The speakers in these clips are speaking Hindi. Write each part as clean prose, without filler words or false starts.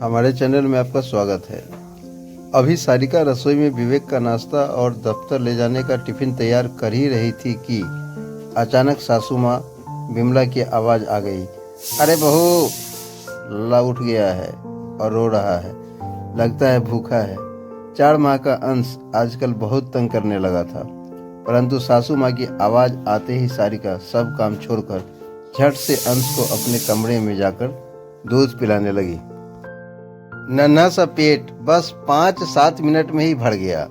हमारे चैनल में आपका स्वागत है। अभी सारिका रसोई में विवेक का नाश्ता और दफ्तर ले जाने का टिफिन तैयार कर ही रही थी कि अचानक सासू माँ विमला की आवाज़ आ गई। अरे बहू! लल्ला उठ गया है और रो रहा है, लगता है भूखा है। 4 माह का अंश आजकल बहुत तंग करने लगा था, परंतु सासू माँ की आवाज़ आते ही सारिका सब काम छोड़कर झट से अंश को अपने कमरे में जाकर दूध पिलाने लगी। नन्हा सा पेट बस 5-7 मिनट में ही भर गया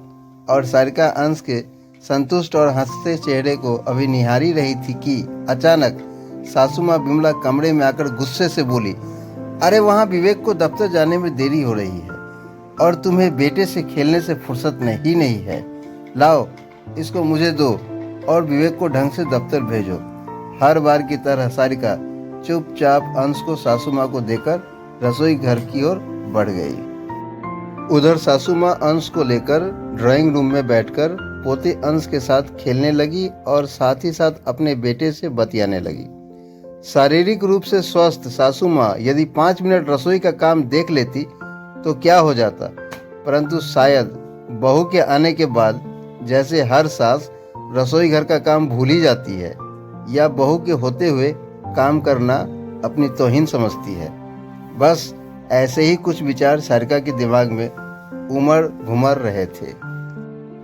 और सारिका अंश के संतुष्ट और हंसते चेहरे को अभी निहारी रही थी कि अचानक सासू माँ विमला कमरे में आकर गुस्से से बोली, अरे वहाँ विवेक को दफ्तर जाने में देरी हो रही है और तुम्हें बेटे से खेलने से फुर्सत नहीं है। लाओ इसको मुझे दो और विवेक को ढंग से दफ्तर भेजो। हर बार की तरह सारिका चुपचाप अंश को सासू माँ को देकर रसोई घर की ओर बढ़ गई। उधर सासू माँ अंश को लेकर ड्राइंग रूम में बैठकर पोते अंश के साथ खेलने लगी और साथ ही साथ अपने बेटे से बतियाने लगी। शारीरिक रूप से स्वस्थ सासू माँ यदि 5 मिनट रसोई का काम देख लेती तो क्या हो जाता, परंतु शायद बहू के आने के बाद जैसे हर सास रसोई घर का काम भूल ही जाती है या बहू के होते हुए काम करना अपनी तौहीन समझती है। बस ऐसे ही कुछ विचार सारिका के दिमाग में उमड़ घुमड़ रहे थे।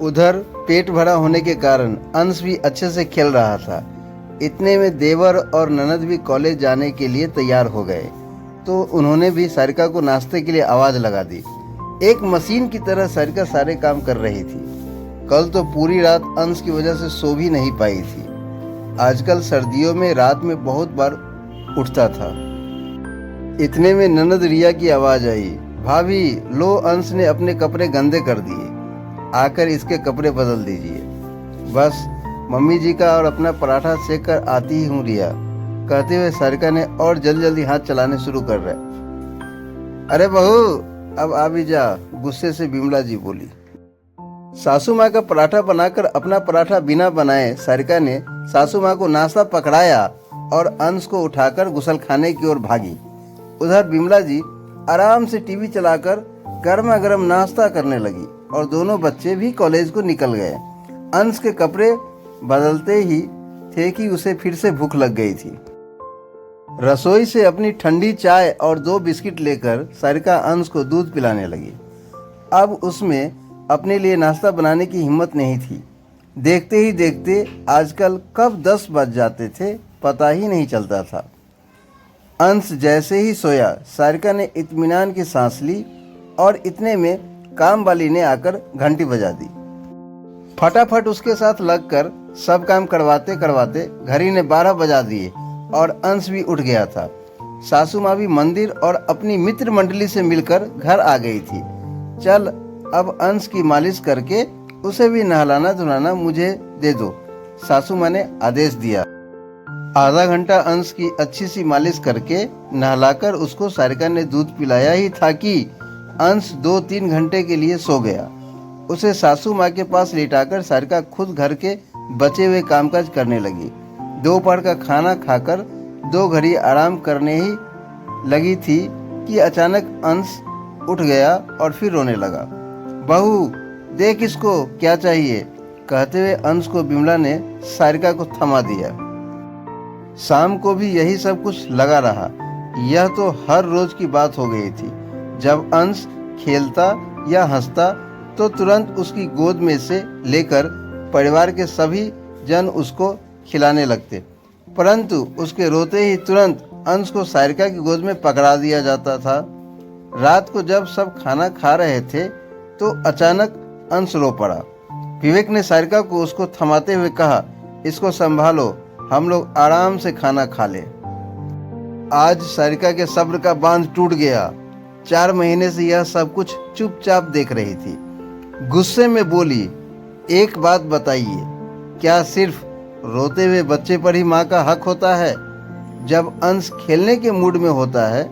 उधर पेट भरा होने के कारण अंश भी अच्छे से खेल रहा था। इतने में देवर और ननद भी कॉलेज जाने के लिए तैयार हो गए तो उन्होंने भी सारिका को नाश्ते के लिए आवाज़ लगा दी। एक मशीन की तरह सारिका सारे काम कर रही थी। कल तो पूरी रात अंश की वजह से सो भी नहीं पाई थी। आजकल सर्दियों में रात में बहुत बार उठता था। इतने में ननद रिया की आवाज़ आई, भाभी लो अंश ने अपने कपड़े गंदे कर दिए, आकर इसके कपड़े बदल दीजिए। बस मम्मी जी का और अपना पराठा सेक कर आती ही हूँ रिया, कहते हुए सारिका ने और जल्दी हाथ चलाने शुरू कर रहे। अरे बहू अब आ भी जा, गुस्से से विमला जी बोली। सासू माँ का पराठा बनाकर अपना पराठा बिना बनाए सारिका ने सासू माँ को नाश्ता पकड़ाया और अंश को उठाकर गुसलखाने की ओर भागी। उधर विमला जी आराम से टीवी चलाकर गर्मा गर्म नाश्ता करने लगी और दोनों बच्चे भी कॉलेज को निकल गए। अंश के कपड़े बदलते ही थे कि उसे फिर से भूख लग गई थी। रसोई से अपनी ठंडी चाय और 2 बिस्किट लेकर सारिका अंश को दूध पिलाने लगी। अब उसमें अपने लिए नाश्ता बनाने की हिम्मत नहीं थी। देखते ही देखते आजकल कब 10 बज जाते थे पता ही नहीं चलता था। अंश जैसे ही सोया सारिका ने इत्मीनान की सांस ली और इतने में काम वाली ने आकर घंटी बजा दी। फटाफट उसके साथ लगकर सब काम करवाते करवाते घड़ी ने 12 बजा दिए और अंश भी उठ गया था। सासू माँ भी मंदिर और अपनी मित्र मंडली से मिलकर घर आ गई थी। चल अब अंश की मालिश करके उसे भी नहलाना धुलाना मुझे दे दो, सासू माँ ने आदेश दिया। आधा घंटा अंश की अच्छी सी मालिश करके नहलाकर उसको सारिका ने दूध पिलाया ही था कि अंश 2-3 घंटे के लिए सो गया। उसे सासू माँ के पास लिटाकर सारिका खुद घर के बचे हुए कामकाज करने लगी। दोपहर का खाना खाकर 2 घड़ी आराम करने ही लगी थी कि अचानक अंश उठ गया और फिर रोने लगा। बहू देख इसको क्या चाहिए, कहते हुए अंश को विमला ने सारिका को थमा दिया। शाम को भी यही सब कुछ लगा रहा। यह तो हर रोज की बात हो गई थी। जब अंश खेलता या हंसता तो तुरंत उसकी गोद में से लेकर परिवार के सभी जन उसको खिलाने लगते, परंतु उसके रोते ही तुरंत अंश को सारिका की गोद में पकड़ा दिया जाता था। रात को जब सब खाना खा रहे थे तो अचानक अंश रो पड़ा। विवेक ने सारिका को उसको थमाते हुए कहा, इसको संभालो, हम लोग आराम से खाना खा ले। आज सारिका के सब्र का बांध टूट गया। 4 महीने से यह सब कुछ चुपचाप देख रही थी। गुस्से में बोली, एक बात बताइए, क्या सिर्फ रोते हुए बच्चे पर ही माँ का हक होता है? जब अंश खेलने के मूड में होता है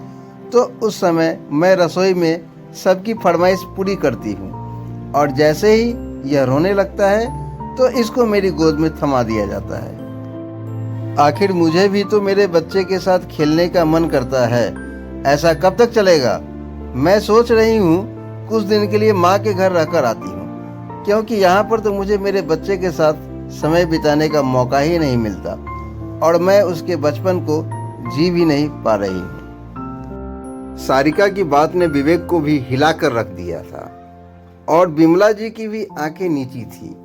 तो उस समय मैं रसोई में सबकी फरमाइश पूरी करती हूँ और जैसे ही यह रोने लगता है तो इसको मेरी गोद में थमा दिया जाता है। आखिर मुझे भी तो मेरे बच्चे के साथ खेलने का मन करता है। ऐसा कब तक चलेगा? मैं सोच रही हूँ कुछ दिन के लिए माँ के घर रहकर आती हूँ, क्योंकि यहाँ पर तो मुझे मेरे बच्चे के साथ समय बिताने का मौका ही नहीं मिलता और मैं उसके बचपन को जी भी नहीं पा रही हूँ। सारिका की बात ने विवेक को भी हिलाकर रख दिया था और विमला जी की भी आंखें नीची थी।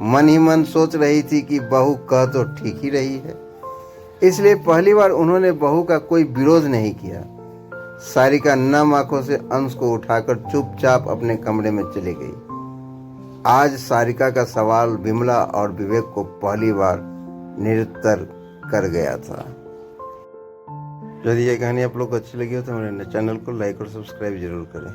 मन ही मन सोच रही थी कि बहू कह तो ठीक ही रही है, इसलिए पहली बार उन्होंने बहू का कोई विरोध नहीं किया। सारिका नम आंखों से अंश को उठाकर चुपचाप अपने कमरे में चली गई। आज सारिका का सवाल विमला और विवेक को पहली बार निरुत्तर कर गया था। यदि ये कहानी आप लोग को अच्छी लगी हो तो मेरे चैनल को लाइक और सब्सक्राइब जरूर करें।